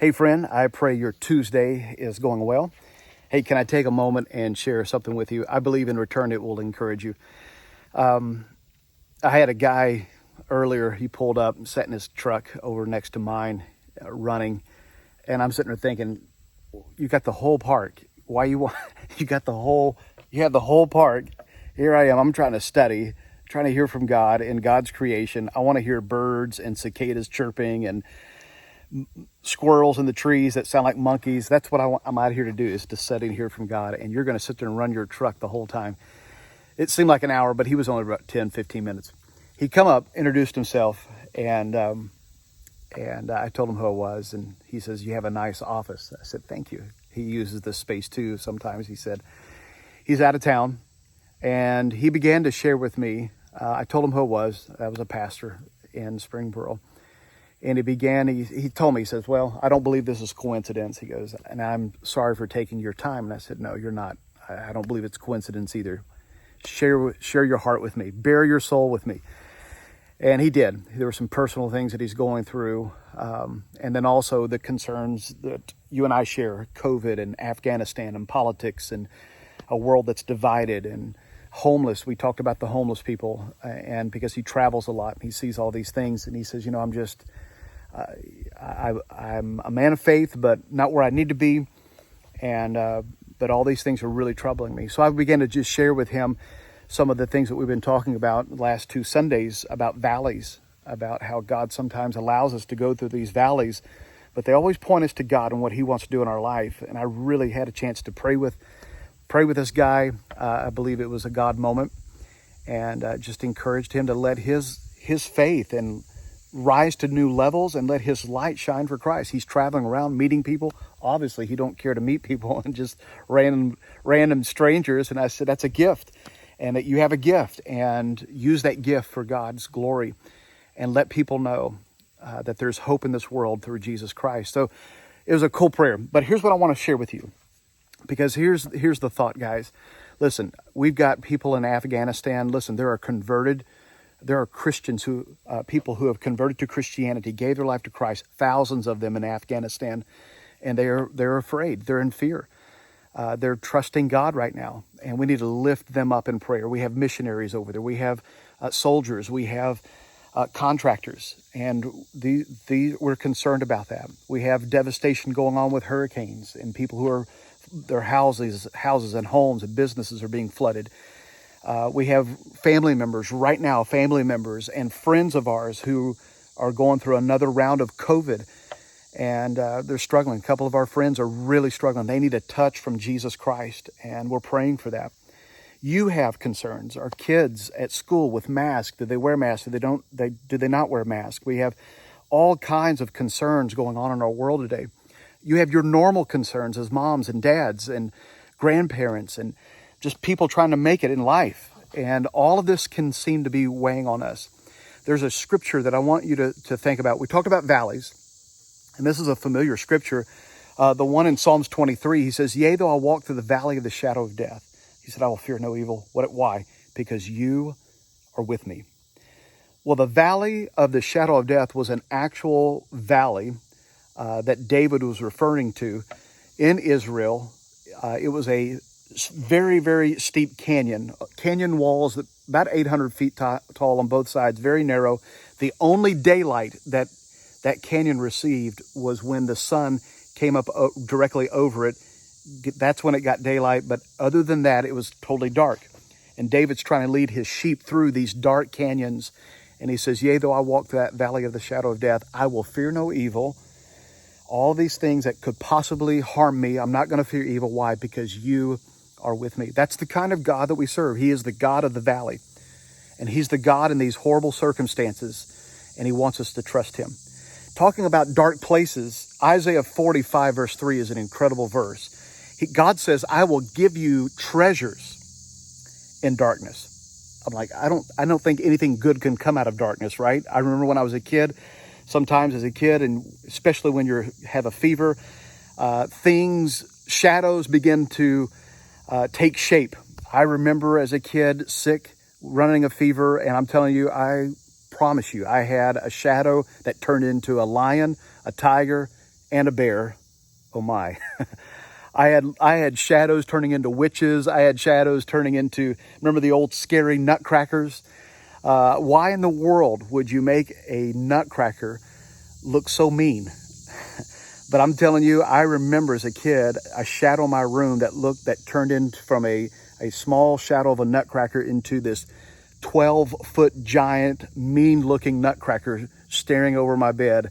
Hey friend, I pray your Tuesday is going well. Hey, can I take a moment and share something with you? I believe in return it will encourage you. I had a guy earlier, he pulled up and sat in his truck over next to mine running. And I'm sitting there thinking, you got the whole park. Why you want, you have the whole park. Here I am, I'm trying to study, trying to hear from God in God's creation. I want to hear birds and cicadas chirping and squirrels in the trees that sound like monkeys. That's what I'm out here to do, is to sit and hear from God. And you're going to sit there and run your truck the whole time. It seemed like an hour, but he was only about 10, 15 minutes. He come up, introduced himself, and I told him who I was. And he says, "You have a nice office." I said, "Thank you." He uses this space too sometimes. He said, he's out of town. And he began to share with me. I told him who I was. I was a pastor in Springboro. And he told me, he says, "Well, I don't believe this is coincidence." He goes, "And I'm sorry for taking your time." And I said, "No, you're not. I don't believe it's coincidence either. Share your heart with me. Bare your soul with me." And he did. There were some personal things that he's going through. And then also the concerns that you and I share, COVID and Afghanistan and politics and a world that's divided and homeless. We talked about the homeless people, and because he travels a lot and he sees all these things, and he says, I'm a man of faith, but not where I need to be. But all these things are really troubling me. So I began to just share with him some of the things that we've been talking about the last 2 Sundays about valleys, about how God sometimes allows us to go through these valleys, but they always point us to God and what he wants to do in our life. And I really had a chance to pray with this guy. I believe it was a God moment, and just encouraged him to let his faith and rise to new levels and let his light shine for Christ. He's traveling around meeting people. Obviously, he don't care to meet people and just random strangers. And I said, that's a gift, and that you have a gift, and use that gift for God's glory and let people know that there's hope in this world through Jesus Christ. So it was a cool prayer. But here's what I want to share with you, because here's the thought, guys. Listen, we've got people in Afghanistan. Listen, there are Christians people who have converted to Christianity, gave their life to Christ, thousands of them in Afghanistan, and they're afraid. They're in fear. They're trusting God right now, and we need to lift them up in prayer. We have missionaries over there. We have soldiers. We have contractors, and we're concerned about that. We have devastation going on with hurricanes, and people who are their houses and homes and businesses are being flooded. We have family members and friends of ours who are going through another round of COVID, and they're struggling. A couple of our friends are really struggling. They need a touch from Jesus Christ, and we're praying for that. You have concerns. Our kids at school with masks. Do they wear masks? Do they not wear masks? We have all kinds of concerns going on in our world today. You have your normal concerns as moms and dads and grandparents and just people trying to make it in life. And all of this can seem to be weighing on us. There's a scripture that I want you to think about. We talked about valleys, and this is a familiar scripture. The one in Psalms 23, he says, "Yea, though I walk through the valley of the shadow of death," he said, "I will fear no evil." Why? Because you are with me. Well, the valley of the shadow of death was an actual valley that David was referring to in Israel. It was a very, very steep canyon walls that about 800 feet tall on both sides, very narrow. The only daylight that canyon received was when the sun came up directly over it. That's when it got daylight. But other than that, it was totally dark. And David's trying to lead his sheep through these dark canyons. And he says, "Yea, though I walk through that valley of the shadow of death, I will fear no evil." All these things that could possibly harm me, I'm not going to fear evil. Why? Because you are with me. That's the kind of God that we serve. He is the God of the valley. And he's the God in these horrible circumstances. And he wants us to trust him. Talking about dark places, Isaiah 45 verse 3 is an incredible verse. God says, "I will give you treasures in darkness." I'm like, I don't think anything good can come out of darkness, right? I remember when I was a kid, sometimes as a kid, and especially when you have a fever, shadows begin to take shape. I remember as a kid, sick, running a fever, and I'm telling you, I promise you, I had a shadow that turned into a lion, a tiger, and a bear. Oh my. I had shadows turning into witches. I had shadows turning into, remember the old scary nutcrackers? Why in the world would you make a nutcracker look so mean? But I'm telling you, I remember as a kid, a shadow in my room that turned in from a small shadow of a nutcracker into this 12-foot giant, mean-looking nutcracker staring over my bed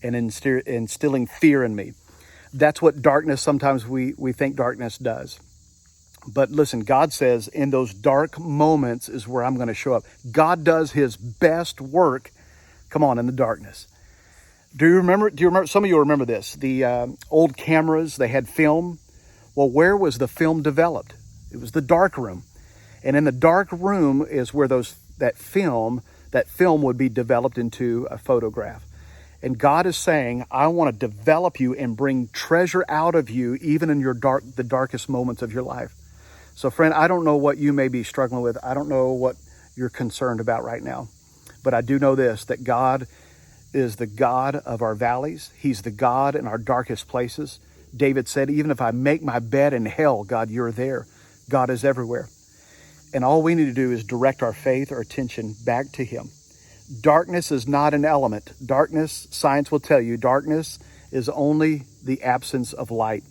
and instilling fear in me. That's what darkness, sometimes we think darkness does. But listen, God says in those dark moments is where I'm going to show up. God does his best work, come on, in the darkness. Do you remember, some of you remember this, the old cameras, they had film. Well, where was the film developed? It was the dark room. And in the dark room is where that film would be developed into a photograph. And God is saying, I want to develop you and bring treasure out of you, even in the darkest moments of your life. So friend, I don't know what you may be struggling with. I don't know what you're concerned about right now. But I do know this, that God is the God of our valleys. He's the God in our darkest places. David said, even if I make my bed in hell, God, you're there. God is everywhere. And all we need to do is direct our faith, our attention back to him. Darkness is not an element. Darkness, science will tell you, darkness is only the absence of light.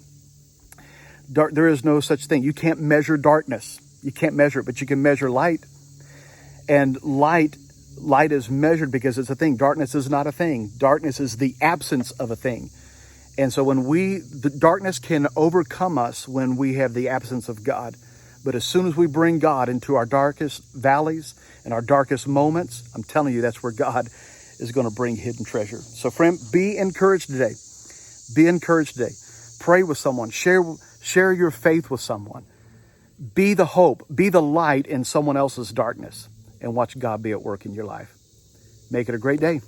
There is no such thing. You can't measure darkness. You can't measure it, but you can measure light. And light is measured because it's a thing. Darkness is not a thing. Darkness is the absence of a thing. And so the darkness can overcome us when we have the absence of God. But as soon as we bring God into our darkest valleys and our darkest moments, I'm telling you, that's where God is going to bring hidden treasure. So friend, be encouraged today. Be encouraged today. Pray with someone. Share your faith with someone. Be the hope. Be the light in someone else's darkness. And watch God be at work in your life. Make it a great day.